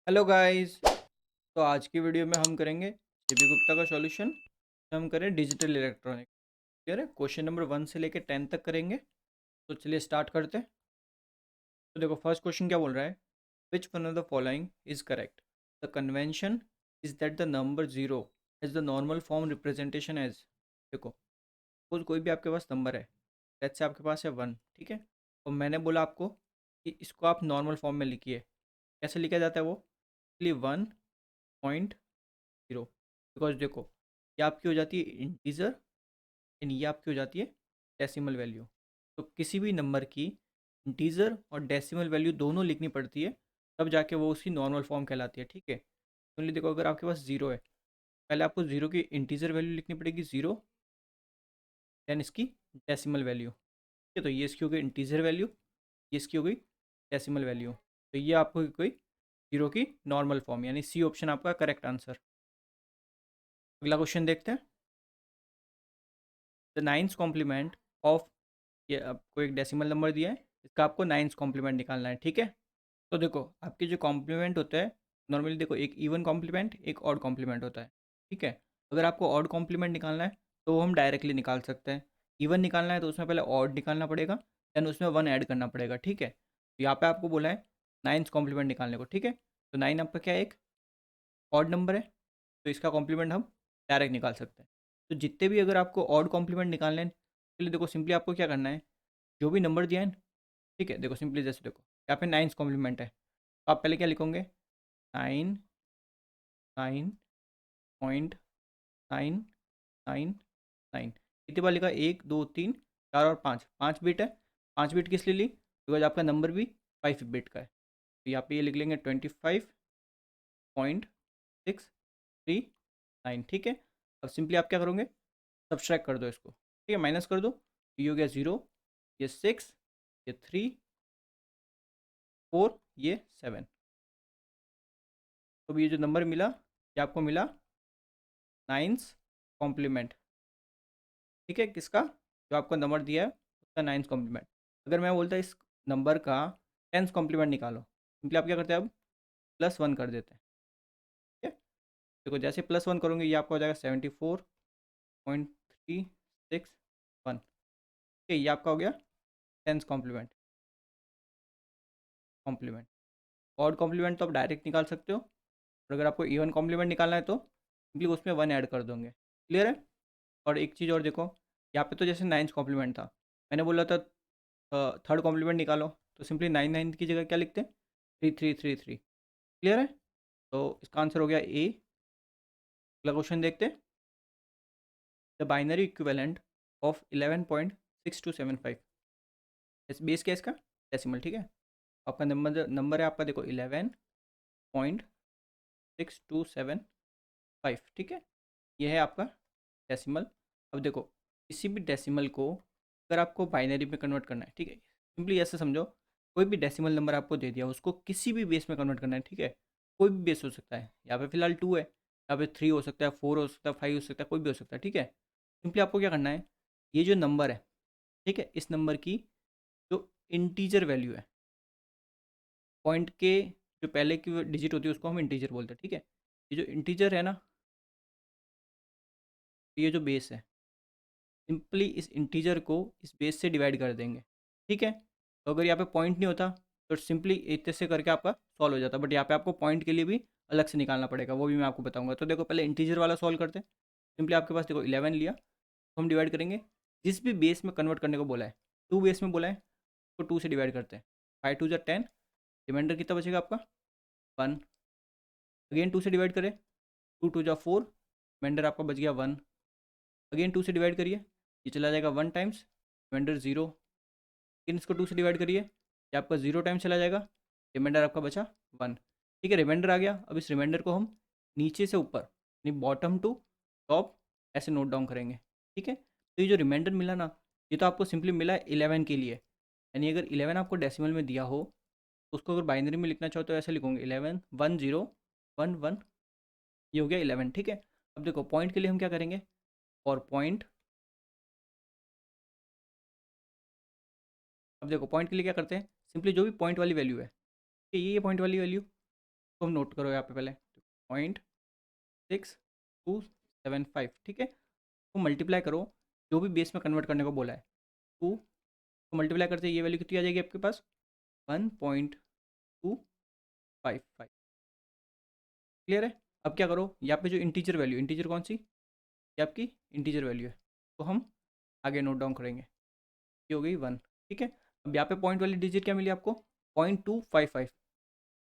Hello guys. तो आज की वीडियो में हम करेंगे सीबी गुप्ता का सॉल्यूशन। हम करें डिजिटल इलेक्ट्रॉनिक। क्लियर है? क्वेश्चन नंबर 1 से लेकर 10 तक करेंगे। तो चलिए स्टार्ट करते हैं। तो देखो फर्स्ट क्वेश्चन क्या बोल रहा है। Which one of the following is correct? The convention is that the number zero is the normal form representation as. देखो कोई भी आपके पास नंबर है, जैसे से आपके पास है 1, ठीक है। और मैंने बोला आपको कि इसको आप नॉर्मल फॉर्म में लिखिए। कैसे लिखा जाता है वो? 1.0। बिकॉज देखो ये आपकी हो जाती है इंटीजर एंड ये आपकी हो जाती है डेसिमल वैल्यू। तो किसी भी नंबर की इंटीजर और डेसिमल वैल्यू दोनों लिखनी पड़ती है, तब जाके वो उसकी नॉर्मल फॉर्म कहलाती है, ठीक है। तो देखो अगर आपके पास ज़ीरो है, पहले आपको ज़ीरो की इंटीजर वैल्यू लिखनी पड़ेगी ज़ीरो, देन इसकी डेसिमल वैल्यू, ठीक है। तो ये इसकी हो गई इंटीजर वैल्यू, ये इसकी हो गई डेसिमल वैल्यू। तो ये आपको कोई ज़ीरो की नॉर्मल फॉर्म, यानी सी ऑप्शन आपका करेक्ट आंसर। अगला क्वेश्चन देखते हैं। द नाइन्थ कॉम्प्लीमेंट ऑफ, ये आपको एक डेसिमल नंबर दिया है, इसका आपको नाइन्थ कॉम्प्लीमेंट निकालना है, ठीक है। तो देखो आपके जो कॉम्प्लीमेंट होता है, नॉर्मली देखो एक इवन कॉम्प्लीमेंट एक ऑड कॉम्प्लीमेंट होता है, ठीक है। अगर आपको ऑड कॉम्प्लीमेंट निकालना है तो वो हम डायरेक्टली निकाल सकते हैं। इवन निकालना है तो उसमें पहले ऑड निकालना पड़ेगा, देन उसमें वन ऐड करना पड़ेगा, ठीक है। तो यहाँ पे आपको बोला है नाइन्थ कॉम्प्लीमेंट निकालने को, ठीक है। तो नाइन आपका क्या है, एक ऑड नंबर है, तो इसका कॉम्प्लीमेंट हम डायरेक्ट निकाल सकते हैं। तो जितने भी अगर आपको ऑड कॉम्प्लीमेंट निकालने हैं, पहले देखो सिंपली आपको क्या करना है, जो भी नंबर दिया है, ठीक है। देखो सिंपली जैसे देखो यहाँ पे नाइन्थ कॉम्प्लीमेंट है, तो आप पहले क्या लिखोगे, nine, nine point nine nine nine. कितनी बार लिखा, एक दो तीन चार और पाँच, पाँच बिट है। पाँच बिट किस लिए ली, बिकॉज आपका नंबर भी 5 बिट का है। तो यहाँ पे ये लिख लेंगे 25.639, ठीक है। अब सिंपली आप क्या करोगे, सब्सट्रैक्ट कर दो इसको, ठीक है, माइनस कर दो। ये हो गया ज़ीरो, ये सिक्स, ये थ्री, फोर, ये सेवन। तो ये जो नंबर मिला, ये आपको मिला नाइन्थ कॉम्प्लीमेंट, ठीक है। किसका, जो आपको नंबर दिया है उसका नाइन्थ कॉम्प्लीमेंट। अगर मैं बोलता इस नंबर का टेंथ कॉम्प्लीमेंट निकालो, सिंपली आप क्या करते हैं, अब +1 कर देते हैं, ठीक है। देखो जैसे +1 करोगे ये आपका हो जाएगा 74.361, ठीक है। ये आपका हो गया टेंथ कॉम्प्लीमेंट। कॉम्प्लीमेंट और कॉम्प्लीमेंट तो आप डायरेक्ट निकाल सकते हो, और अगर आपको इवन कॉम्प्लीमेंट निकालना है तो सिंपली उसमें वन ऐड कर दोगे। क्लियर है? और एक चीज़ और देखो, यहाँ पे तो जैसे नाइन्थ कॉम्प्लीमेंट था, मैंने बोला था थर्ड कॉम्प्लीमेंट निकालो, तो सिंपली नाइन नाइन की जगह क्या लिखते हैं, three three three three. Clear है? तो इसका आंसर हो गया ए। अगला क्वेश्चन देखते हैं। द बाइनरी इक्विवेलेंट ऑफ 11.6275, इस बेस क्या है इसका, डेसिमल, ठीक है। आपका नंबर नंबर है आपका, देखो 11.6275, ठीक है। ये है आपका डेसिमल। अब देखो किसी भी डेसिमल को अगर आपको बाइनरी में कन्वर्ट करना है, ठीक है, सिंपली ऐसे समझो, कोई भी डेसिमल नंबर आपको दे दिया, उसको किसी भी बेस में कन्वर्ट करना है, ठीक है। कोई भी बेस हो सकता है, यहाँ पे फिलहाल टू है, यहाँ पे थ्री हो सकता है, फोर हो सकता है, फाइव हो सकता है, कोई भी हो सकता है, ठीक है। सिंपली आपको क्या करना है, ये जो नंबर है, ठीक है, इस नंबर की जो इंटीजर वैल्यू है, पॉइंट के जो पहले की डिजिट होती है उसको हम इंटीजर बोलते हैं, ठीक है। ये जो इंटीजर है ना, ये जो बेस है, सिंपली इस इंटीजर को इस बेस से डिवाइड कर देंगे, ठीक है। तो अगर यहाँ पे पॉइंट नहीं होता तो सिंपली इतने से करके आपका सॉल्व हो जाता, बट यहाँ पे आपको पॉइंट के लिए भी अलग से निकालना पड़ेगा, वो भी मैं आपको बताऊंगा। तो देखो पहले इंटीजर वाला सॉल्व करते हैं। सिंपली आपके पास देखो 11 लिया, तो हम डिवाइड करेंगे, जिस भी बेस में कन्वर्ट करने को बोला है, टू बेस में बोला है तो टू से डिवाइड करते हैं। 5 2 10, रिमाइंडर कितना बचेगा आपका, 1। अगेन टू से डिवाइड करें, 2 2 4, रिमाइंडर आपका बच गया 1। अगेन टू से डिवाइड करिए, ये चला जाएगा 1 टाइम्स, रिमाइंडर 0। लेकिन इसको टू से डिवाइड करिए, ये आपका 0 टाइम्स चला जाएगा, रिमाइंडर आपका बचा 1, ठीक है। रिमाइंडर आ गया, अब इस रिमाइंडर को हम नीचे से ऊपर यानी बॉटम टू टॉप ऐसे नोट डाउन करेंगे, ठीक है। तो ये जो रिमाइंडर मिला ना, ये तो आपको सिंपली मिला है 11 के लिए, यानी अगर 11 आपको डेसिमल में दिया हो तो उसको अगर बाइनरी में लिखना चाहो तो ऐसे लिखोगे 11 10 11, ये हो गया 11, ठीक है। अब देखो पॉइंट के लिए हम क्या करेंगे, और पॉइंट, अब देखो पॉइंट के लिए क्या करते हैं, सिंपली जो भी पॉइंट वाली वैल्यू है, ठीक है, ये पॉइंट वाली वैल्यू, तो हम नोट करो यहाँ पे पहले 0.6275, ठीक है। तो मल्टीप्लाई करो, जो भी बेस में कन्वर्ट करने को बोला है, 2 तो मल्टीप्लाई करते ये वैल्यू कितनी आ जाएगी आपके पास, 1.255। क्लियर है। अब क्या करो, यहाँ पे जो इंटीजर वैल्यू, इंटीजर कौन सी, ये आपकी इंटीजर वैल्यू है, तो हम आगे नोट डाउन करेंगे। ये हो गई 1, ठीक है। अब यहाँ पे पॉइंट वाली डिजिट क्या मिली आपको, 0.255,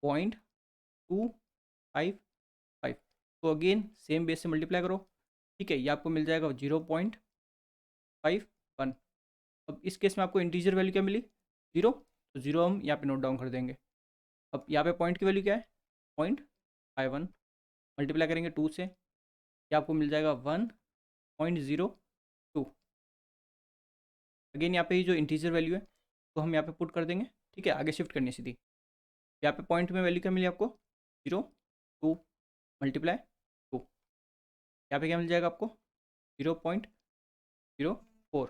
0.255। तो अगेन सेम बेस से मल्टीप्लाई करो, ठीक है। ये आपको मिल जाएगा 0.51। अब इस केस में आपको इंटीजर वैल्यू क्या मिली, 0, तो 0 हम यहाँ पे नोट डाउन कर देंगे। अब यहाँ पे पॉइंट की वैल्यू क्या है, 0.51, मल्टीप्लाई करेंगे 2 से, ये आपको मिल जाएगा 1.02। अगेन यहाँ पे जो इंटीजर वैल्यू है तो हम यहाँ पे पुट कर देंगे, ठीक है। आगे शिफ्ट करनी है सीधी। यहाँ पे पॉइंट में वैल्यू क्या मिली आपको, 0.2 मल्टीप्लाई 2, यहाँ पे क्या मिल जाएगा आपको, 0.04।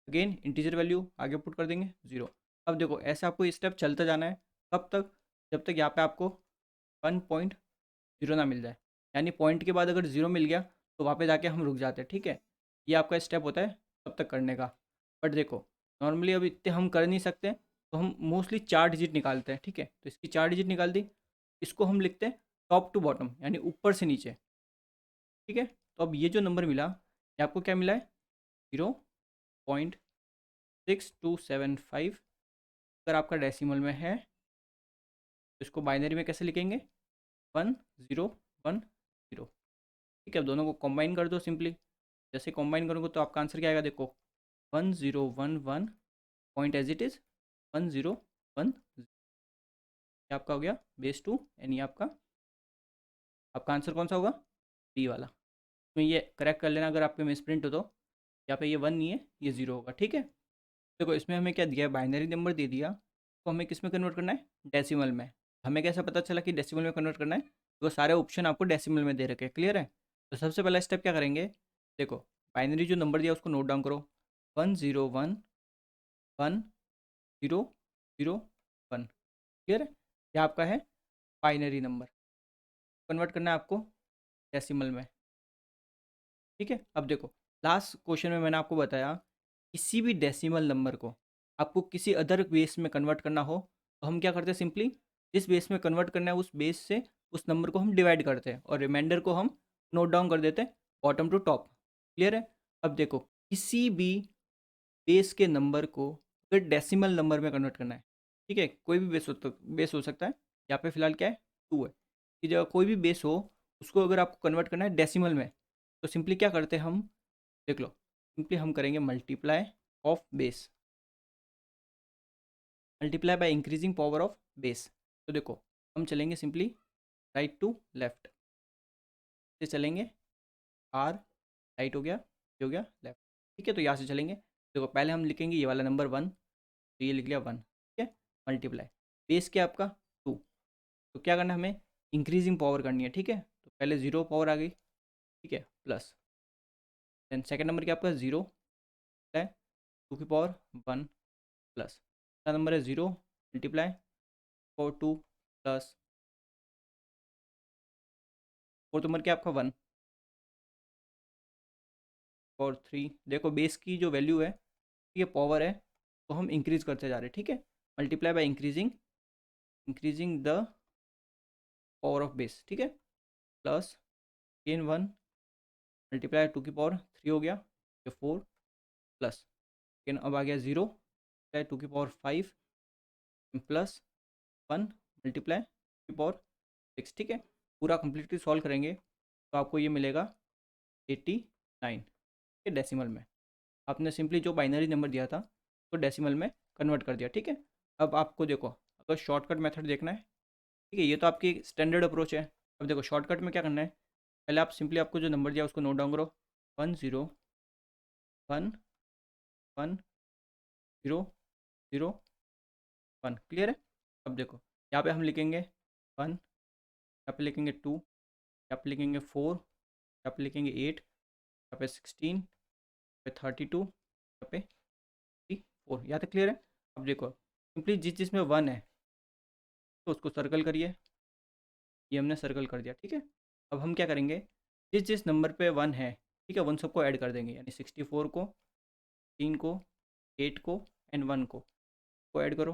अगेन इंटीजर वैल्यू आगे पुट कर देंगे 0। अब देखो ऐसे आपको स्टेप चलता जाना है, कब तक, जब तक यहाँ पे आपको 1.0 ना मिल जाए। यानी पॉइंट के बाद अगर 0 मिल गया तो वहाँ पे जाके हम रुक जाते हैं, ठीक है। ये आपका स्टेप होता है तब तक करने का। बट देखो नॉर्मली अब इतने हम कर नहीं सकते, तो हम मोस्टली 4 डिजिट निकालते हैं, ठीक है। तो इसकी 4 डिजिट निकाल दी, इसको हम लिखते हैं टॉप टू बॉटम, यानी ऊपर से नीचे, ठीक है। तो अब ये जो नंबर मिला, ये आपको क्या मिला है, 0.6275। अगर आपका डेसिमल में है तो इसको बाइनरी में कैसे लिखेंगे, 1010, ठीक है। अब दोनों को कंबाइन कर दो सिंपली। जैसे कंबाइन करोगे तो आपका आंसर क्या आएगा, देखो 1011 पॉइंट एज इट इज़ 1010। ये आपका हो गया बेस 2, यानी आपका आंसर कौन सा होगा, बी वाला। तो ये करेक्ट कर लेना अगर आपके मिस प्रिंट हो तो। यहाँ पे ये 1 नहीं है, ये 0 होगा, ठीक है। देखो इसमें हमें क्या दिया है, बाइनरी नंबर दे दिया, तो हमें किस में कन्वर्ट करना है, डेसिमल में। हमें कैसा पता चला कि डेसिमल में कन्वर्ट करना है, तो सारे ऑप्शन आपको डेसिमल में दे रखे हैं, क्लियर है। तो सबसे पहला स्टेप क्या करेंगे, देखो बाइनरी जो नंबर दिया उसको नोट डाउन करो, 1011001, क्लियर है। ये आपका है बाइनरी नंबर, कन्वर्ट करना है आपको डेसिमल में, ठीक है। अब देखो लास्ट क्वेश्चन में मैंने आपको बताया, किसी भी डेसिमल नंबर को आपको किसी अदर बेस में कन्वर्ट करना हो तो हम क्या करते हैं, सिंपली जिस बेस में कन्वर्ट करना है उस बेस से उस नंबर को हम डिवाइड करते हैं और रिमाइंडर को हम नोट डाउन कर देते हैं बॉटम टू टॉप, क्लियर है। अब देखो किसी भी बेस के नंबर को अगर डेसिमल नंबर में कन्वर्ट करना है, ठीक है, कोई भी बेस हो सकता है। यहाँ पे फिलहाल क्या है, 2 है, कि जगह कोई भी बेस हो उसको अगर आपको कन्वर्ट करना है डेसिमल में, तो सिंपली क्या करते हैं हम, देख लो, सिंपली हम करेंगे multiply of base, multiply by increasing power of base. तो देखो हम चलेंगे सिंपली राइट टू लेफ्ट से चलेंगे, आर राइट हो गया, ये हो गया लेफ्ट, ठीक है। तो यहाँ से चलेंगे, देखो पहले हम लिखेंगे ये वाला नंबर 1, तो ये लिख लिया 1, ठीक है। मल्टीप्लाई बेस क्या आपका 2, तो क्या करना है हमें, इंक्रीजिंग पावर करनी है, ठीक है। तो पहले 0 पावर आ गई, ठीक है, प्लस देन सेकेंड नंबर क्या आपका 0 है, 2 की पावर 1 प्लस, अगला नंबर है 0 मल्टीप्लाई और 2 प्लस, फोर्थ नंबर क्या आपका 1 और 3। देखो बेस की जो वैल्यू है ये पावर है, तो हम इंक्रीज करते जा रहे हैं, ठीक है। Multiply by increasing the power of base, ठीक है, प्लस गेन 1 मल्टीप्लाई 2 की पावर 3 हो गया, ये 4 प्लस गेन अब आ गया 0 मल्टीप्लाई 2 की पावर 5 प्लस 1 मल्टीप्लाई 2 की पावर 6, ठीक है। पूरा कंप्लीटली सॉल्व करेंगे तो आपको ये मिलेगा 89 के डेसिमल में। आपने सिंपली जो बाइनरी नंबर दिया था तो डेसिमल में कन्वर्ट कर दिया, ठीक है। अब आपको देखो अगर शॉर्टकट मेथड देखना है, ठीक है, ये तो आपकी स्टैंडर्ड अप्रोच है। अब देखो शॉर्टकट में क्या करना है, पहले आप सिंपली आपको जो नंबर दिया उसको नोट डाउन करो, 1011001, क्लियर है। अब देखो यहाँ पे हम लिखेंगे 1, यहाँ पे लिखेंगे 2, यहाँ पे लिखेंगे 4, यहाँ पे लिखेंगे 8, यहाँ पे 16, यहाँ पे 32, यहाँ पे 4, यहाँ तक क्लियर है। अब देखो सिंपली जिस चीज़ में 1 है तो उसको सर्कल करिए, ये हमने सर्कल कर दिया, ठीक है। अब हम क्या करेंगे, जिस जिस नंबर पे 1 है, ठीक है, उन सबको ऐड कर देंगे, यानी 64 को, 3 को, 8 को एंड 1 को ऐड करो।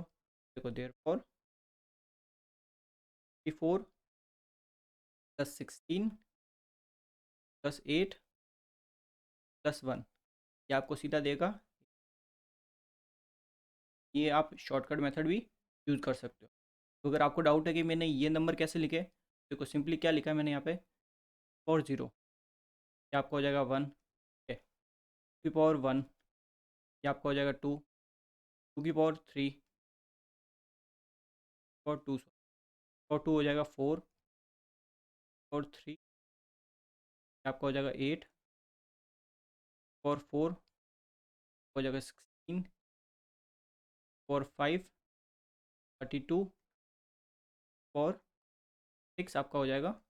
देखो there for 64 plus 16 plus 8 plus 1, ये आपको सीधा देगा। ये आप शॉर्टकट मेथड भी यूज़ कर सकते हो। तो अगर आपको डाउट है कि मैंने ये नंबर कैसे लिखे, देखो सिंपली क्या लिखा है मैंने यहाँ पे, 4 0, ये आपका हो जाएगा 1, ठीक है, 2 की पावर 1, ये आपका हो जाएगा 2, 2 की पावर 3, और 2, और 2 हो जाएगा 4, और 3 आपका हो जाएगा 8, और 4 हो जाएगा 16, और 5 32, और 6 आपका हो जाएगा।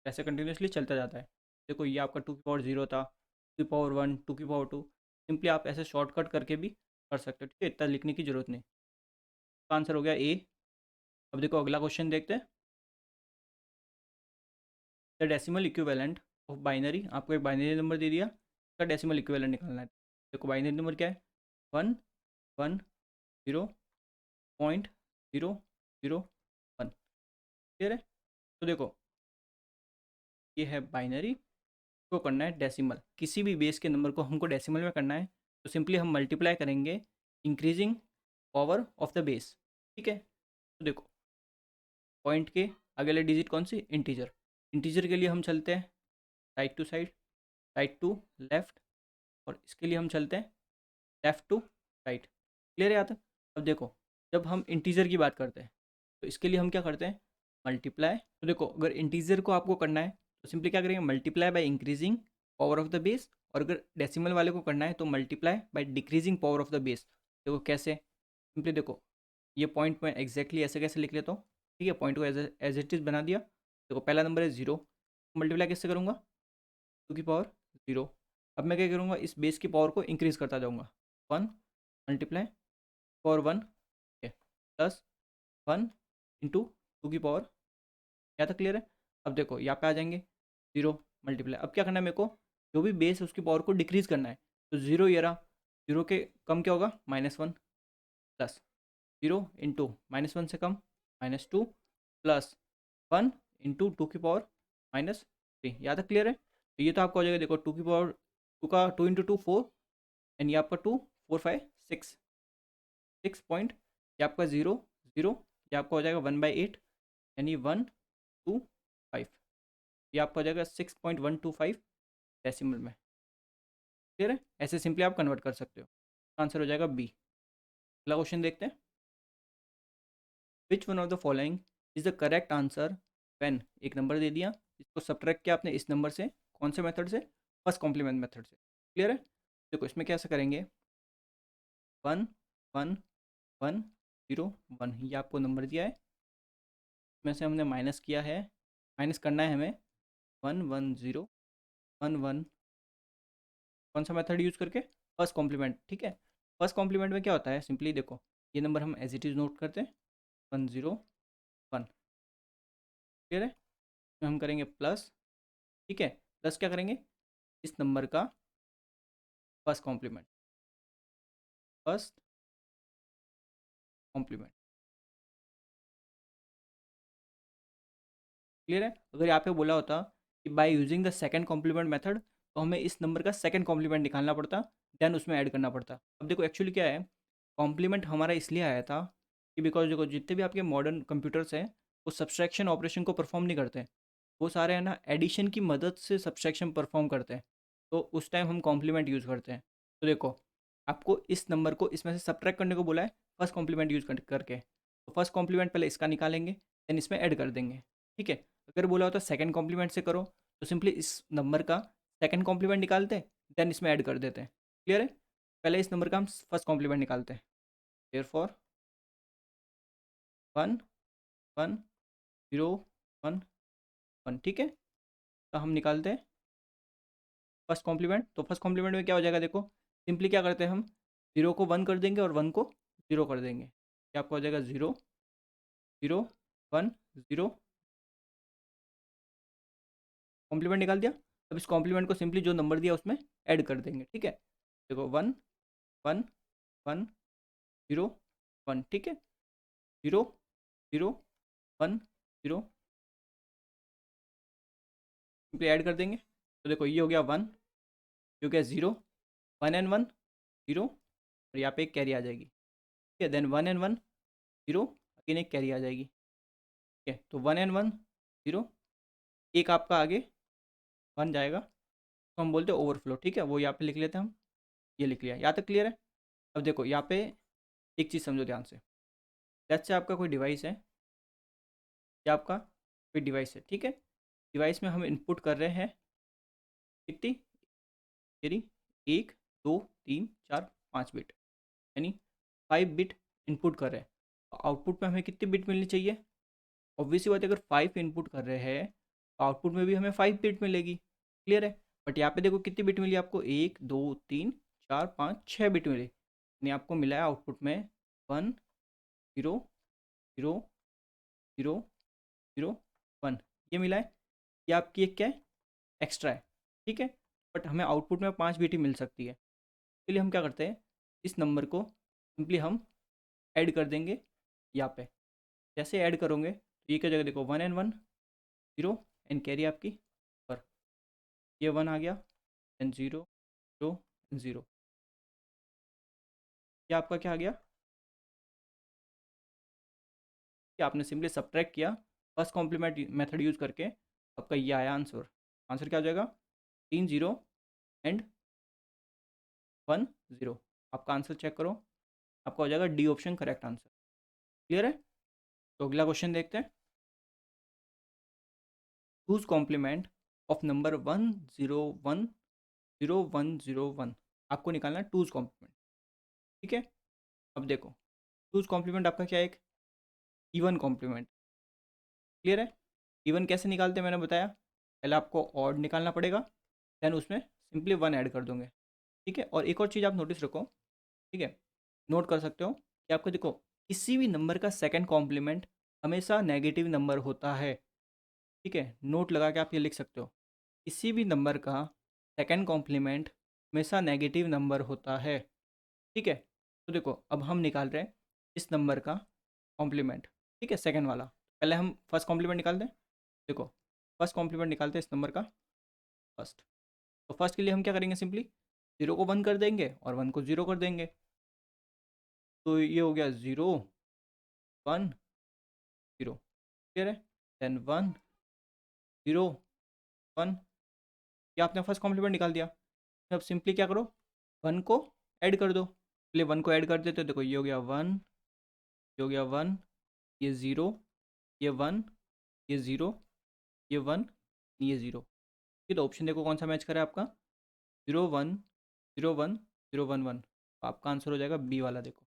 ऐसे कंटिन्यूसली चलता जाता है। देखो ये आपका 2 की पावर 0 था, 2 की पावर 1, 2 की पावर 2, सिंपली आप ऐसे शॉर्टकट करके भी कर सकते हो, ठीक है, इतना लिखने की ज़रूरत नहीं। तो आंसर हो गया ए। अब देखो अगला क्वेश्चन देखते हैं। The decimal equivalent of binary, आपको एक बाइनरी नंबर दे दिया, उसका डेसिमल इक्विवेलेंट निकालना है। देखो बाइनरी नंबर क्या है, 1 1 0.001, क्लियर है। तो देखो ये है बाइनरी, को करना है डेसिमल, किसी भी बेस के नंबर को हमको डेसिमल में करना है, तो सिंपली हम मल्टीप्लाई करेंगे increasing power of the base, ठीक है। तो देखो पॉइंट के अगले डिजिट कौन सी, इंटीजर, इंटीजर के लिए हम चलते हैं right to side, right to left, और इसके लिए हम चलते हैं लेफ्ट टू राइट, क्लियर है यहाँ तक। अब देखो जब हम इंटीजर की बात करते हैं, तो इसके लिए हम क्या करते हैं, मल्टीप्लाई। तो देखो अगर इंटीजर को आपको करना है तो सिंपली क्या करेंगे, multiply by increasing power of the base, और अगर डेसिमल वाले को करना है तो multiply by decreasing power of the base. देखो कैसे, सिंपली देखो ये पॉइंट मैं एग्जैक्टली ऐसे कैसे लिख लेता हूँ, ठीक है, पॉइंट को एज इट इज़ बना दिया। देखो पहला नंबर है 0, मल्टीप्लाई किससे करूँगा, 2 की पावर 0। अब मैं क्या करूँगा, इस बेस की पावर को इंक्रीज़ करता जाऊँगा, 1 मल्टीप्लाई पावर 1, ठीक है, प्लस 1 इंटू 2 की पावर, यहाँ तक क्लियर है। अब देखो यहाँ पे आ जाएंगे 0 मल्टीप्लाई, अब क्या करना है मेरे को, जो भी बेस है उसकी पावर को डिक्रीज़ करना है, तो 0 ये रहा, 0 के कम क्या होगा, -1, प्लस 0 इंटू -1 से कम -2, प्लस 1 इंटू 2 की पावर -3, यहाँ तक क्लियर है। तो ये तो आपका हो जाएगा, देखो 2 की पावर 2 का 2 इंटू 2 4, एंड ये आपका 2 4 5 6, 6 पॉइंट, ये आपका 0 0, ये आपका हो जाएगा 1/8, यानी 125, ये आपका हो जाएगा 6.125 डेसिमल में, क्लियर है। ऐसे सिंपली आप कन्वर्ट कर सकते हो, आंसर हो जाएगा बी। अगला क्वेश्चन देखते हैं, विच one of the following is the correct answer when, एक नंबर दे दिया, इसको सब्ट्रैक्ट किया आपने इस नंबर से, कौन से मेथड से, फर्स्ट कॉम्प्लीमेंट मेथड से, क्लियर है। देखो इसमें कैसे करेंगे, 1 1 1 0 1, ये आपको नंबर दिया है, इसमें से हमने माइनस किया है, माइनस करना है हमें 1 1 0 1 1, कौन सा मेथड यूज़ करके, फर्स्ट कॉम्प्लीमेंट, ठीक है। फर्स्ट कॉम्प्लीमेंट में क्या होता है, सिंपली देखो ये नंबर हम एज इट इज़ नोट करते हैं, 1 0 1, क्लियर है। इसमें हम करेंगे प्लस, ठीक है, प्लस क्या करेंगे, इस नंबर का first complement, first complement, clear है। अगर यहाँ पे बोला होता कि by using the second complement method, तो हमें इस नंबर का सेकंड कॉम्प्लीमेंट निकालना पड़ता, देन उसमें ऐड करना पड़ता। अब देखो एक्चुअली क्या है, कॉम्प्लीमेंट हमारा इसलिए आया था कि बिकॉज देखो जितने भी आपके मॉडर्न कंप्यूटर्स हैं वो सब्सट्रैक्शन ऑपरेशन को परफॉर्म नहीं करते हैं, वो सारे है ना एडिशन की मदद से सब्सट्रैक्शन परफॉर्म करते हैं, तो उस टाइम हम कॉम्प्लीमेंट यूज़ करते हैं। तो देखो आपको इस नंबर को इसमें से सब्ट्रैक्ट करने को बोला है फर्स्ट कॉम्प्लीमेंट यूज़ करके, तो फर्स्ट कॉम्प्लीमेंट पहले इसका निकालेंगे, देन इसमें ऐड कर देंगे, ठीक है। अगर बोला होता सेकंड कॉम्प्लीमेंट से करो, तो सिंपली इस नंबर का सेकंड कॉम्प्लीमेंट निकालते, देन इसमें ऐड कर देते हैं, क्लियर है। पहले इस नंबर का हम फर्स्ट कॉम्प्लीमेंट निकालते हैं, देयरफॉर 1 1 0 1 1, ठीक है। तो हम निकालते हैं फर्स्ट कॉम्प्लीमेंट, तो फर्स्ट कॉम्प्लीमेंट में क्या हो जाएगा, देखो सिंपली क्या करते हैं हम, 0 को 1 कर देंगे और 1 को 0 कर देंगे, क्या आपका हो जाएगा 0 0 1 0 कॉम्प्लीमेंट निकाल दिया। अब इस कॉम्प्लीमेंट को सिंपली जो नंबर दिया उसमें ऐड कर देंगे, ठीक है। देखो 1 1 1 0 1, ठीक है। 0 0 1 0 सिंपली ऐड कर देंगे। तो देखो ये हो गया 1, ये हो गया 0, 1 एंड 1 0, और यहाँ पे एक कैरी आ जाएगी, ठीक है। देन 1 एंड 1 0, अगेन एक कैरी आ जाएगी, ठीक है। तो 1 एंड 1 0, एक आपका आगे 1 जाएगा, तो हम बोलते हैं ओवरफ्लो, ठीक है। वो यहाँ पे लिख लेते हैं हम, ये लिख लिया। यहाँ तक क्लियर है। अब देखो यहाँ पे एक चीज़ समझो ध्यान से। लेट्स से आपका कोई डिवाइस है, या आपका कोई डिवाइस है, ठीक है। डिवाइस में हम इनपुट कर रहे हैं कितनी, यानी 1 2 3 4 5 बिट, यानी 5 बिट इनपुट कर रहे हैं। तो आउटपुट में हमें कितनी बिट मिलनी चाहिए? ऑब्वियसली बात है, अगर 5 इनपुट कर रहे हैं तो आउटपुट में भी हमें 5 बिट मिलेगी, क्लियर है। बट यहाँ पे देखो कितनी बिट मिली आपको, 1 2 3 4 5 6 बिट मिली, यानी आपको मिला है आउटपुट में 1 0 0 0 0 1, ये मिला है। ये आपकी एक क्या है, एक्स्ट्रा है, ठीक है। बट हमें आउटपुट में 5 बिट ही मिल सकती है, इसलिए हम क्या करते हैं, इस नंबर को सिंपली हम ऐड कर देंगे यहाँ पे। जैसे ऐड करोगे तो ये क्या जगह देखो 1 एंड 1 0, एंड कैरी आपकी पर, ये 1 आ गया, एंड 0 0 0, ये आपका क्या आ गया, कि आपने सिंपली सब्ट्रैक्ट किया फर्स्ट कॉम्प्लीमेंट मेथड यूज़ करके, आपका ये आया आंसर। आंसर क्या हो जाएगा, 3 0 एंड 1 0। आपका आंसर चेक करो, आपका हो जाएगा D option correct answer, clear है। तो अगला क्वेश्चन देखते हैं। चूज कॉम्प्लीमेंट ऑफ नंबर 1 0 1 0 1 0 1, आपको निकालना है टूज कॉम्प्लीमेंट, ठीक है। अब देखो टूज कॉम्प्लीमेंट आपका क्या है, एक इवन कॉम्प्लीमेंट, क्लियर है। इवन कैसे निकालते हैं मैंने बताया, पहले आपको ऑड निकालना पड़ेगा, देन उसमें सिंपली 1 ऐड कर दोगे, ठीक है। और एक और चीज़ आप नोटिस रखो, ठीक है, नोट कर सकते हो कि आपको देखो किसी भी नंबर का सेकंड कॉम्प्लीमेंट हमेशा नेगेटिव नंबर होता है, ठीक है। नोट लगा के आप ये लिख सकते हो, किसी भी नंबर का सेकंड कॉम्प्लीमेंट हमेशा नेगेटिव नंबर होता है, ठीक है। तो देखो अब हम निकाल रहे हैं इस नंबर का कॉम्प्लीमेंट, ठीक है, सेकंड वाला। पहले हम फर्स्ट कॉम्प्लीमेंट निकाल दें। देखो फर्स्ट कॉम्प्लीमेंट निकालते हैं इस नंबर का फर्स्ट। तो फर्स्ट के लिए हम क्या करेंगे, सिंपली 0 को 1 कर देंगे और 1 को 0 कर देंगे। तो ये हो गया 0 1 0, क्लियर है। देन 1 0 1, ये आपने फर्स्ट कॉम्प्लीमेंट निकाल दिया। अब सिंपली क्या करो, 1 को ऐड कर दो। पहले 1 को ऐड कर देते हो, देखो ये हो गया 1, ये हो गया 1, ये 0, ये 1, ये 0, ये 1, ये 0। ये तो ऑप्शन देखो कौन सा मैच करा है आपका, 0 1 0 1 0 1 1। तो आपका आंसर हो जाएगा बी वाला, देखो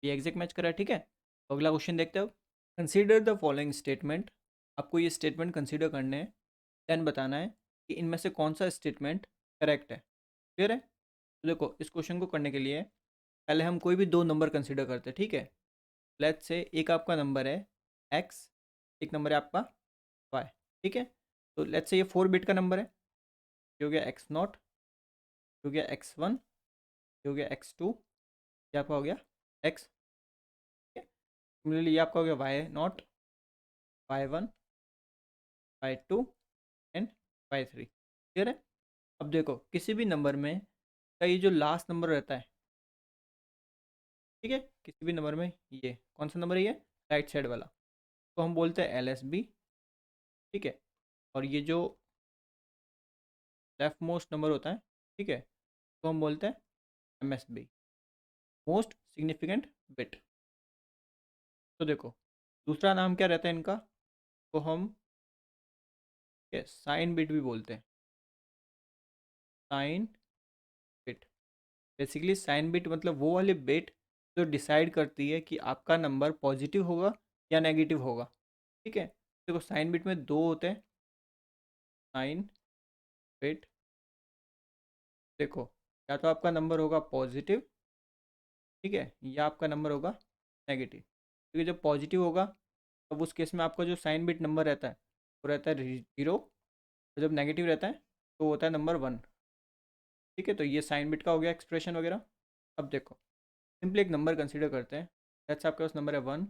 ये एग्जैक्ट मैच करा है, ठीक है। तो अगला क्वेश्चन देखते हो। कंसीडर द फॉलोइंग स्टेटमेंट, आपको ये स्टेटमेंट कंसीडर करने हैं, देन बताना है कि इनमें से कौन सा स्टेटमेंट करेक्ट है, क्लियर है। तो देखो इस क्वेश्चन को करने के लिए पहले हम कोई भी दो नंबर कंसीडर करते हैं, ठीक है। लेट्स से एक आपका नंबर है x, एक नंबर है आपका y, ठीक है। तो लेट्स से ये 4 बिट का नंबर है, ये हो गया x0, ये हो गया x1, ये हो गया x2, ये आपका हो गया x, ठीक है। सिमिलरली ये आपका हो गया y0, y1, y2 and y3, clear है। अब देखो किसी भी नंबर में का ये जो लास्ट नंबर रहता है, ठीक है, किसी भी नंबर में ये कौन सा नंबर है, ये राइट साइड वाला, तो हम बोलते हैं LSB, ठीक है। और ये जो लेफ्ट मोस्ट नंबर होता है, ठीक है, तो हम बोलते हैं MSB, मोस्ट सिग्निफिकेंट बिट। तो देखो दूसरा नाम क्या रहता है इनका, तो हम साइन बिट भी बोलते हैं, sign bit. Basically sign bit मतलब वो वाली बिट जो डिसाइड करती है कि आपका नंबर पॉजिटिव होगा या नेगेटिव होगा, ठीक है। देखो साइन बिट में दो होते हैं, साइन बिट, देखो या तो आपका नंबर होगा पॉजिटिव, ठीक है, या आपका नंबर होगा नेगेटिव। क्योंकि जब पॉजिटिव होगा तब उस केस में आपका जो साइन बिट नंबर रहता है वो रहता है 0, और जब नेगेटिव रहता है तो होता है नंबर 1। ठीक है, तो ये साइन बिट का हो गया एक्सप्रेशन वगैरह। अब देखो सिंपली एक नंबर कंसीडर करते हैं। जैसे आपके पास नंबर है 1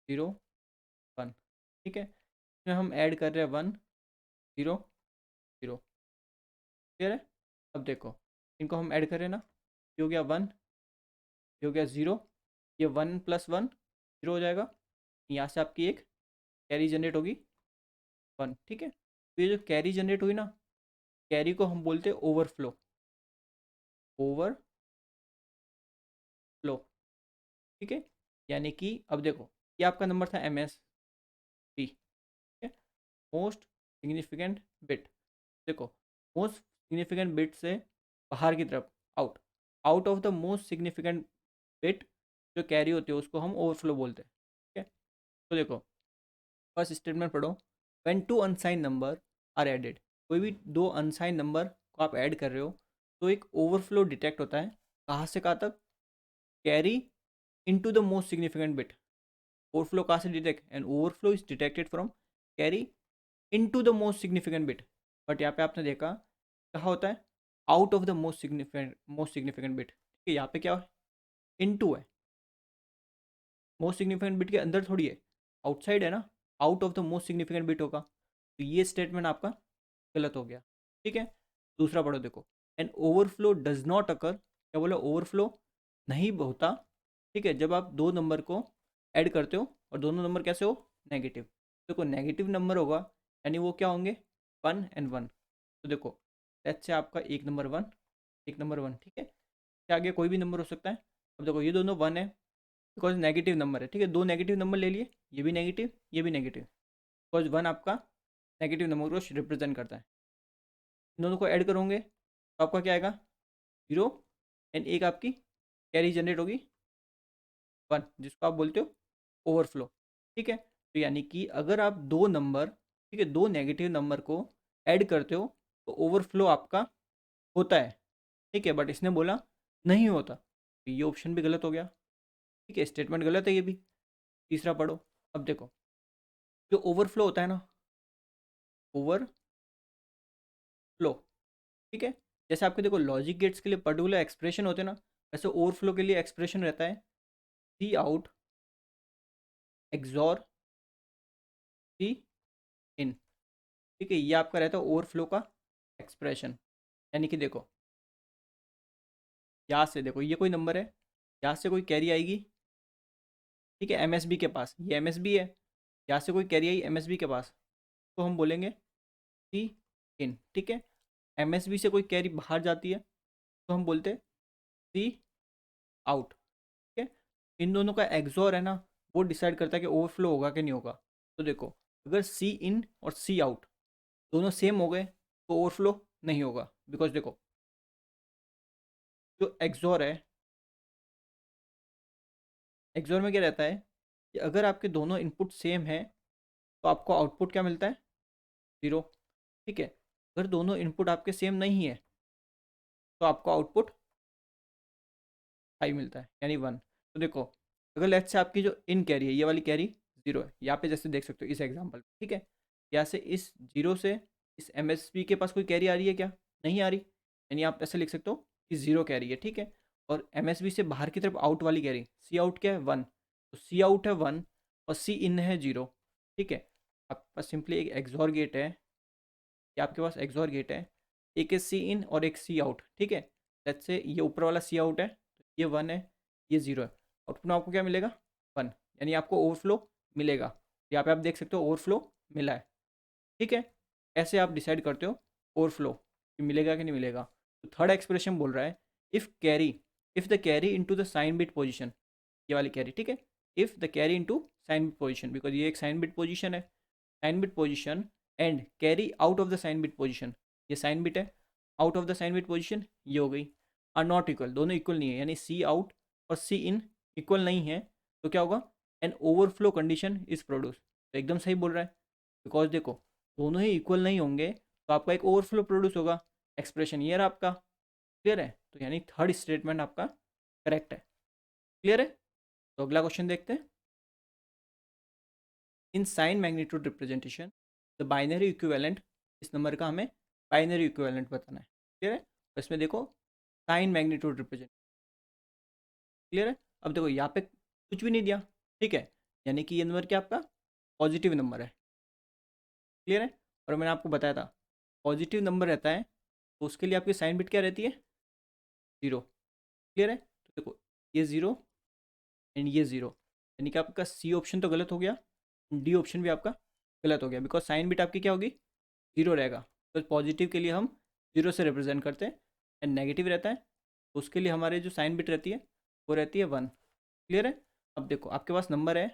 0 1। ठीक है, इसमें हम ऐड कर रहे हैं 1 0 0। क्लियर है? अब देखो इनको हम ऐड करें ना, ये हो गया 1, ये हो गया 0, ये 1 + 1 0 हो जाएगा। यहाँ से आपकी एक कैरी जनरेट होगी 1। ठीक है, तो ये जो कैरी जनरेट हुई ना, कैरी को हम बोलते हैं ओवरफ्लो। ओवरफ्लो। ठीक है, यानी कि अब देखो ये आपका नंबर था MSB। ठीक है, मोस्ट सिग्निफिकेंट बिट। देखो मोस्ट सिग्निफिकेंट बिट से बाहर की तरफ, out, out of the most significant bit जो कैरी होती है उसको हम ओवरफ्लो बोलते हैं। ठीक है, तो देखो फर्स्ट स्टेटमेंट पढ़ो। When two unsigned number are added, कोई भी दो अनसाइन नंबर को आप ऐड कर रहे हो तो एक ओवरफ्लो डिटेक्ट होता है। कहाँ से कहाँ तक? Carry into the most significant bit. Overflow कहाँ से detect? And overflow is detected from carry into the most significant bit. But यहाँ पे आपने देखा कहाँ होता है? Out of the most significant bit. ठीक है, यहाँ पे क्या है? इनटू है। मोस्ट सिग्निफिकेंट बिट के अंदर थोड़ी है, आउटसाइड है ना, out of the most significant bit होगा। तो ये स्टेटमेंट आपका गलत हो गया। ठीक है, दूसरा पढ़ो देखो। An overflow does not occur, क्या बोला? ओवरफ्लो नहीं होता। ठीक है, जब आप दो नंबर को ऐड करते हो और दोनों नंबर कैसे हो? नेगेटिव। देखो नेगेटिव नंबर होगा यानी वो क्या होंगे? 1 और 1। तो देखो लेट्स से आपका एक नंबर 1, एक नंबर 1। ठीक है, क्या आगे कोई भी नंबर हो सकता है। अब देखो ये दोनों 1 है बिकॉज नेगेटिव नंबर है। ठीक है, दो नेगेटिव नंबर ले लिए, ये भी नेगेटिव, ये भी नेगेटिव, बिकॉज 1 आपका नेगेटिव नंबर को रिप्रेजेंट करता है। इन दोनों को ऐड करोगे तो आपका क्या आएगा? 0। एंड एक आपकी कैरी जनरेट होगी 1, जिसको आप बोलते हो ओवरफ्लो। ठीक है, तो यानी कि अगर आप दो नंबर, ठीक है, दो नेगेटिव नंबर को ऐड करते हो तो ओवरफ्लो आपका होता है। ठीक है, बट इसने बोला नहीं होता, तो ये ऑप्शन भी गलत हो गया। ठीक है, स्टेटमेंट गलत है ये भी। तीसरा पढ़ो। अब देखो जो ओवरफ्लो होता है ना, ओवरफ्लो, ठीक है, जैसे आपके देखो लॉजिक गेट्स के लिए पर्टिकुलर एक्सप्रेशन होते हैं ना, वैसे ओवरफ्लो के लिए एक्सप्रेशन रहता है सी आउट एक्सॉर सी इन। ठीक है, ये आपका रहता है ओवरफ्लो का एक्सप्रेशन। यानी कि देखो यहाँ से देखो ये कोई नंबर है, यहाँ से कोई कैरी आएगी। ठीक है, MSB के पास, ये MSB है, यहाँ से कोई कैरी आई MSB के पास, तो हम बोलेंगे सी इन। ठीक है, MSB से कोई कैरी बाहर जाती है तो हम बोलते हैं सी आउट। ठीक है, इन दोनों का एक्सोर है ना, वो डिसाइड करता है कि ओवरफ्लो होगा कि नहीं होगा। तो देखो अगर सी इन और सी आउट दोनों सेम हो गए तो ओवरफ्लो नहीं होगा। बिकॉज देखो जो एक्सोर है, एक्सोर में क्या रहता है कि अगर आपके दोनों इनपुट सेम है तो आपको आउटपुट क्या मिलता है? 0। ठीक है, अगर दोनों इनपुट आपके सेम नहीं है तो आपको आउटपुट 5 मिलता है, यानी 1। तो देखो अगर लेट्स से आपकी जो इन कैरी है, ये वाली कैरी 0 है, यहाँ पे जैसे देख सकते हो इस एग्जाम्पल। ठीक है, यहाँ से इस 0 से इस MSB के पास कोई कैरी आ रही है क्या? नहीं आ रही, यानी आप ऐसे लिख सकते हो कि 0 कैरी है। ठीक है, और MSB से बाहर की तरफ आउट वाली कैरी सी आउट क्या है? 1। तो सी आउट है 1 और सी इन है 0। ठीक है, आपके पास सिंपली एक एक्सॉर गेट है, या आपके पास एक्सॉर गेट है, एक है सी इन और एक सी आउट। ठीक है, लेट्स से ये ऊपर वाला सी आउट है, ये 1 है, ये 0 है, आउटपुट में आपको क्या मिलेगा? 1, यानी आपको ओवरफ्लो मिलेगा। यहाँ पे आप देख सकते हो ओवरफ्लो मिला है। ठीक है, ऐसे आप डिसाइड करते हो ओवरफ्लो कि मिलेगा कि नहीं मिलेगा। तो थर्ड एक्सप्रेशन बोल रहा है if the carry into the sign bit position, ये वाली कैरी। ठीक है, if the carry into sign bit position, because ये एक साइन बिट पोजीशन है, sign bit position and carry out of the sign bit position, ये sign bit है, out of the sign bit position ये हो गई, आर नॉट इक्वल, दोनों equal नहीं है, यानी सी आउट और सी इन इक्वल नहीं है, तो क्या होगा? An overflow condition is produce. तो एकदम सही बोल रहा है, बिकॉज देखो दोनों ही इक्वल नहीं होंगे तो आपका एक ओवरफ्लो प्रोड्यूस होगा। एक्सप्रेशन ये रहा आपका। क्लियर है? तो यानी थर्ड स्टेटमेंट आपका करेक्ट है। क्लियर है? तो अगला क्वेश्चन देखते हैं। In sign magnitude representation the binary equivalent इस नंबर का हमें बाइनरी इक्विवेलेंट बताना है। क्लियर है? तो इसमें देखो साइन मैग्नीट्यूड रिप्रेजेंट। क्लियर है? अब देखो यहाँ पे कुछ भी नहीं दिया, ठीक है, यानी कि ये नंबर क्या आपका पॉजिटिव नंबर है। क्लियर है? और मैंने आपको बताया था पॉजिटिव नंबर रहता है तो उसके लिए आपकी साइन बिट क्या रहती है, जीरो। क्लियर है? तो देखो ये ज़ीरो एंड ये ज़ीरो, यानी कि आपका सी ऑप्शन तो गलत हो गया, डी ऑप्शन भी आपका गलत हो गया, बिकॉज साइन बिट आपकी क्या होगी, जीरो रहेगा। तो पॉजिटिव के लिए हम जीरो से रिप्रेजेंट करते हैं, एंड नेगेटिव रहता है तो उसके लिए हमारे जो साइन बिट रहती है वो रहती है वन। क्लियर है? अब देखो आपके पास नंबर है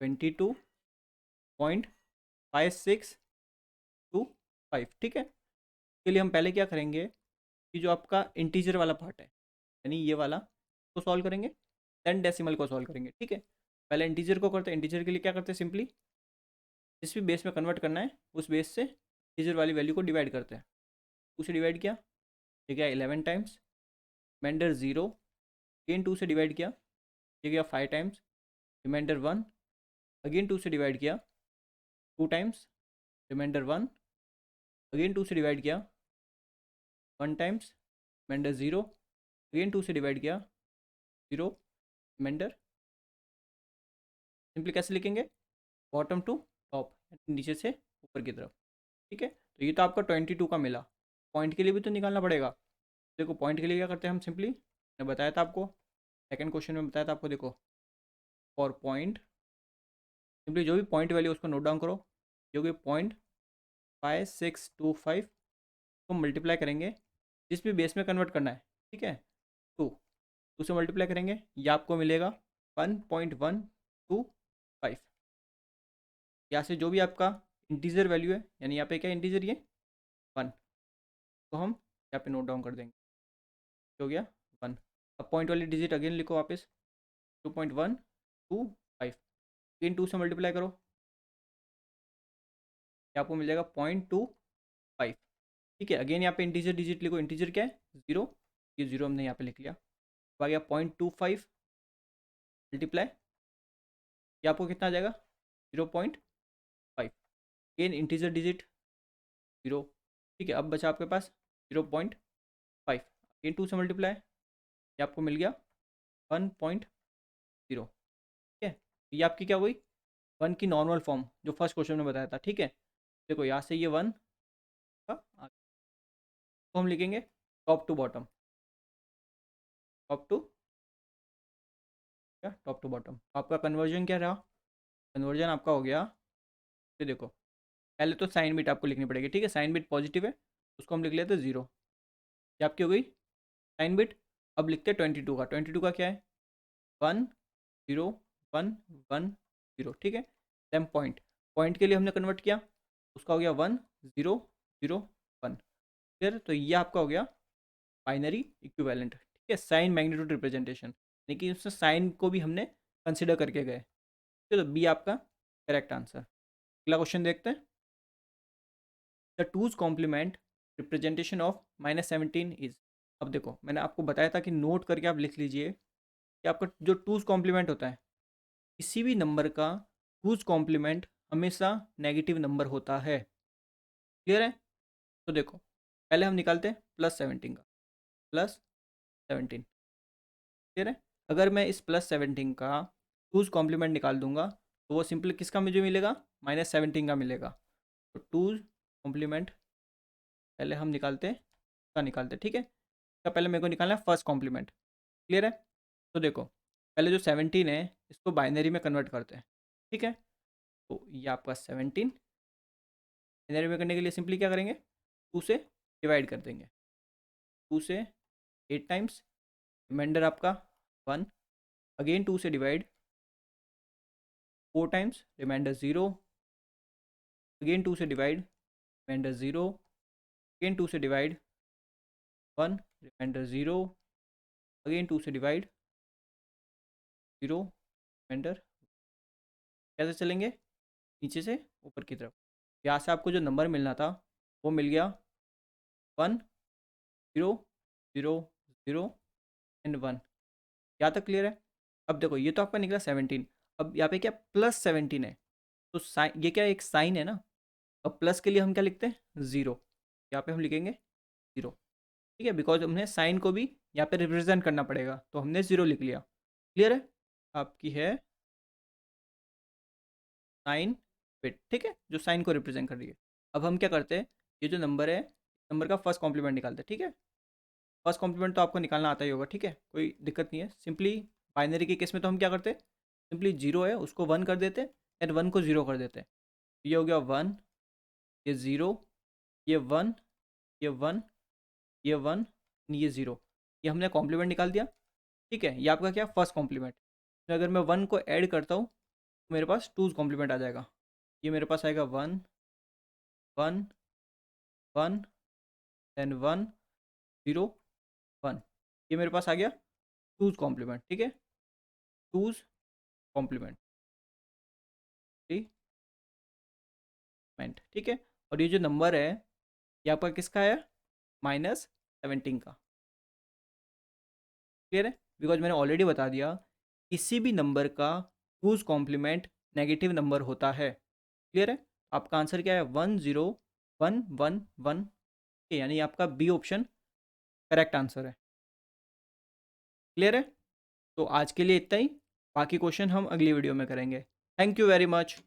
22.5625, ठीक है। इसके लिए हम पहले क्या करेंगे कि जो आपका इंटीजर वाला पार्ट है, यानी ये वाला को सॉल्व करेंगे, देन डेसिमल को सॉल्व करेंगे, ठीक है। पहले इंटीजर को करते हैं, इंटीजर के लिए क्या करते हैं, सिंपली जिस भी बेस में कन्वर्ट करना है उस बेस से इंटीजर वाली वैल्यू को डिवाइड करते हैं। टू से डिवाइड किया, ये गया 11 times, reminder zero, again two से डिवाइड किया, ये गया 5 times, reminder one, again two से डिवाइड किया 2 times, reminder one, again two से डिवाइड किया 1 times, reminder zero, again two से डिवाइड किया 0, रिमाइंडर। सिंपली कैसे लिखेंगे, बॉटम टू टॉप, नीचे से ऊपर की तरफ, ठीक है। तो ये तो आपका 22 का मिला, पॉइंट के लिए भी तो निकालना पड़ेगा। देखो पॉइंट के लिए क्या करते हैं हम, सिंपली मैंने बताया था आपको, सेकंड क्वेश्चन में बताया था आपको, देखो फॉर पॉइंट, सिंपली जो भी पॉइंट वैल्यू उसको नोट डाउन करो, जो कि 0.5625 को मल्टीप्लाई करेंगे जिस भी बेस में कन्वर्ट करना है, ठीक है, टू, टू से मल्टीप्लाई करेंगे, ये आपको मिलेगा 1.125। यहाँ से जो भी आपका इंटीजर वैल्यू है, यानी यहाँ पे क्या इंटीजर ये वन, तो हम यहाँ पे नोट डाउन कर देंगे, हो गया वन। अब पॉइंट वाली डिजिट अगेन लिखो वापस, 2.125, तीन टू से मल्टीप्लाई करो, ये आपको मिल जाएगा 0.25, ठीक है। अगेन यहाँ पे इंटीजर डिजिट लिखो, इंटीजर क्या है, जीरो, ये जीरो हमने यहाँ पे लिख लिया। अब आ गया 0.25 मल्टीप्लाई, ये आपको कितना आ जाएगा 0.5, अगेन इंटीजर डिजिट जीरो, ठीक है। अब बचा आपके पास 0.5, अगेन टू से मल्टीप्लाई, ये आपको मिल गया 1.0, ठीक है। ये आपकी क्या हुई, वन की नॉर्मल फॉर्म जो फर्स्ट क्वेश्चन में बताया था, ठीक है। देखो यहाँ से ये वन का तो हम लिखेंगे top to bottom, top to क्या, टॉप टू बॉटम। आपका कन्वर्जन क्या रहा, कन्वर्जन आपका हो गया, ये देखो पहले तो साइन बिट आपको लिखनी पड़ेगी, ठीक है, साइन बिट पॉजिटिव है उसको हम लिख लेते हैं जीरो, ये आपकी हो गई साइन बिट। अब लिखते हैं 22 का, 22 का क्या है, one zero one one zero, ठीक है। देन पॉइंट, पॉइंट के लिए हमने कन्वर्ट किया, उसका हो गया वन जीरो जीरो वन, फिर तो ये आपका हो गया बाइनरी इक्विवेलेंट, ठीक है, साइन मैग्नीट्यूड रिप्रेजेंटेशन, लेकिन उसमें साइन को भी हमने कंसिडर करके गए, तो बी आपका करेक्ट आंसर। अगला क्वेश्चन देखते हैं, the two's complement representation of -17 is. अब देखो मैंने आपको बताया था कि नोट करके आप लिख लीजिए कि आपका जो टूज कॉम्प्लीमेंट होता है, किसी भी नंबर का टूज कॉम्प्लीमेंट हमेशा नेगेटिव नंबर होता है। क्लियर है? तो देखो पहले हम निकालते हैं +17 का, +17, क्लियर है। अगर मैं इस +17 का टूज कॉम्प्लीमेंट निकाल दूंगा तो वो सिंपल किसका मुझे मिलेगा, -17 का मिलेगा। तो टूज कॉम्प्लीमेंट पहले हम निकालते हैं, का निकालते हैं, ठीक है। तो पहले मेरे को निकालना है फर्स्ट कॉम्प्लीमेंट। क्लियर है? तो देखो पहले जो 17 है इसको बाइनरी में कन्वर्ट करते हैं, ठीक है। तो ये आपका 17 बाइनरी में करने के लिए सिंपली क्या करेंगे, टू से डिवाइड कर देंगे, टू से 8 टाइम्स, रिमाइंडर आपका वन, अगेन टू से divide 4 times, reminder zero, again two से divide, remainder zero, again two से divide one, remainder zero, again two से डिवाइड ज़ीरो, रिमाइंडर। कैसे चलेंगे, नीचे से ऊपर की तरफ। यहाँ से आपको जो नंबर मिलना था वो मिल गया 1 0 0 0 एंड वन। यहाँ तक क्लियर है? अब देखो ये तो आपका निकला 17, अब यहाँ पे क्या +17 है, तो साइन, ये क्या एक साइन है ना, अब प्लस के लिए हम क्या लिखते हैं, ज़ीरो। यहाँ पे हम लिखेंगे ज़ीरो, ठीक है, बिकॉज हमने साइन को भी यहाँ पे रिप्रेजेंट करना पड़ेगा, तो हमने ज़ीरो लिख लिया। क्लियर है? आपकी है साइन बिट, ठीक है, जो साइन को रिप्रेजेंट कर रही है। अब हम क्या करते हैं, ये जो नंबर है, नंबर का फर्स्ट कॉम्प्लीमेंट निकालते हैं, ठीक है। फर्स्ट कॉम्प्लीमेंट तो आपको निकालना आता ही होगा, ठीक है, कोई दिक्कत नहीं है। सिंपली बाइनरी के केस में तो हम क्या करते हैं, सिंपली जीरो है उसको वन कर देते हैं, एंड वन को ज़ीरो कर देते हैं। ये हो गया वन, ये ज़ीरो, ये वन, ये वन, ये वन, ये ज़ीरो। ये हमने कॉम्प्लीमेंट निकाल दिया, ठीक है। ये आपका क्या, फर्स्ट कॉम्प्लीमेंट। तो अगर मैं वन को ऐड करता हूँ तो मेरे पास टूज कॉम्प्लीमेंट आ जाएगा। ये मेरे पास आएगा one, one, one, then one, zero, one. ये मेरे पास आ गया टूज कॉम्प्लीमेंट, ठीक है, टूज कॉम्प्लीमेंट, ठीक है। और ये जो नंबर है, ये आपका किसका है, -17 का। क्लियर है? बिकॉज मैंने ऑलरेडी बता दिया, किसी भी नंबर का टूज कॉम्प्लीमेंट नेगेटिव नंबर होता है। क्लियर है? आपका आंसर क्या है, 101111, यानी आपका बी ऑप्शन करेक्ट आंसर है। क्लियर है? तो आज के लिए इतना ही, बाकी क्वेश्चन हम अगली वीडियो में करेंगे। Thank you very much.